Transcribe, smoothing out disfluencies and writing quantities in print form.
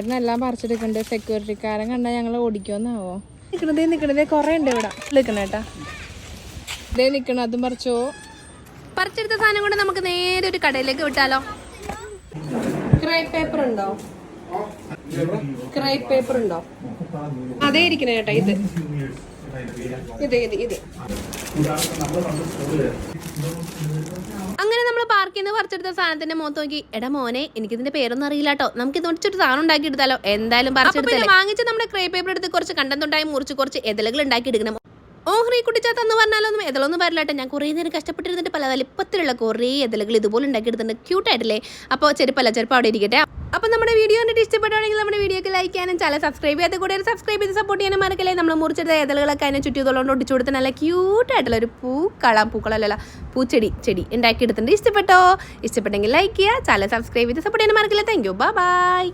എല്ലാം പറിച്ചെടുക്കണ്ട്. സെക്യൂരിറ്റിക്കാരൻ കണ്ടാൽ ഞങ്ങൾ ഓടിക്കുമെന്നാവോ? നിക്കണതേ കൊറേ ഉണ്ട് ഇവിടെ. നിൽക്കണേട്ടാ ഇതേ നിക്കണം. അതും പറിച്ചോ. പറിച്ചെടുത്ത സാധനം കൊണ്ട് നമുക്ക് നേരെ ഒരു കടയിലേക്ക് വിട്ടാലോ? ക്രൈപ്പ് പേപ്പർ ഉണ്ടോ? ക്രൈപ്പ് പേപ്പർ ഉണ്ടോ? അതേ ഇരിക്കണേ ചേട്ടാ. ഇത് അങ്ങനെ നമ്മൾ പാർക്കിൽ നിന്ന് പറിച്ചെടുത്ത സാധനത്തിന്റെ മുഖത്ത് നോക്കി, എടാ മോനെ എനിക്കിതിന്റെ പേരൊന്നും അറിയില്ല കേട്ടോ, നമുക്ക് ഇതൊരു സാധനം ഉണ്ടാക്കി എടുത്താലോ? എന്തായാലും പറിച്ചെടുത്ത് വാങ്ങിച്ച് നമ്മുടെ ക്രൈപ്പ് പേപ്പർ എടുത്ത് കുറച്ച് കണ്ടന്തുണ്ടായി മുറിച്ച് കുറച്ച് എതളുകൾ ഉണ്ടാക്കി എടുക്കണം. ഓഹ്രീ കുട്ടിച്ചാത്തെന്ന് പറഞ്ഞാലൊന്നും എതളൊന്നും വരില്ലാട്ടെ. ഞാൻ കുറേ നേരം കഷ്ടപ്പെട്ടിരുന്നിട്ട് പല വലിപ്പത്തിലുള്ള കുറേ എതളുകൾ ഇതുപോലെ ഉണ്ടാക്കിയെടുത്തിട്ടുണ്ട്. ക്യൂട്ടായിട്ടില്ലേ? അപ്പോൾ ചെരുപ്പ് അവിടെ ഇരിക്കട്ടെ. അപ്പോൾ നമ്മുടെ വീഡിയോ കണ്ടിട്ട് ഇഷ്ടപ്പെടുകയാണെങ്കിൽ നമ്മുടെ വീഡിയോക്ക് ലൈക്ക് ചെയ്യാനും ചാനൽ സബ്സ്ക്രൈബ് ചെയ്യാതെ കൂടെ സബ്സ്ക്രൈബ് ചെയ്ത് സപ്പോർട്ട് ചെയ്യാനും മറക്കല്ലേ. നമ്മൾ മുറിച്ചെടുത്ത എതളുകളൊക്കെ അതിനെ ചുറ്റിയതുകൊണ്ട് ഒട്ടിച്ചു കൊടുത്ത് നല്ല ക്യൂട്ടായിട്ടുള്ള ഒരു പൂക്കളല്ല പൂച്ചെടി ഉണ്ടാക്കിയെടുത്തിട്ടുണ്ട്. ഇഷ്ടപ്പെട്ടോ? ഇഷ്ടപ്പെട്ടെങ്കിൽ ലൈക്ക് ചെയ്യുക, ചാനൽ സബ്സ്ക്രൈബ് ചെയ്ത് സപ്പോർട്ട് ചെയ്യാനും മറക്കല്ലേ. Thank you. ബൈ.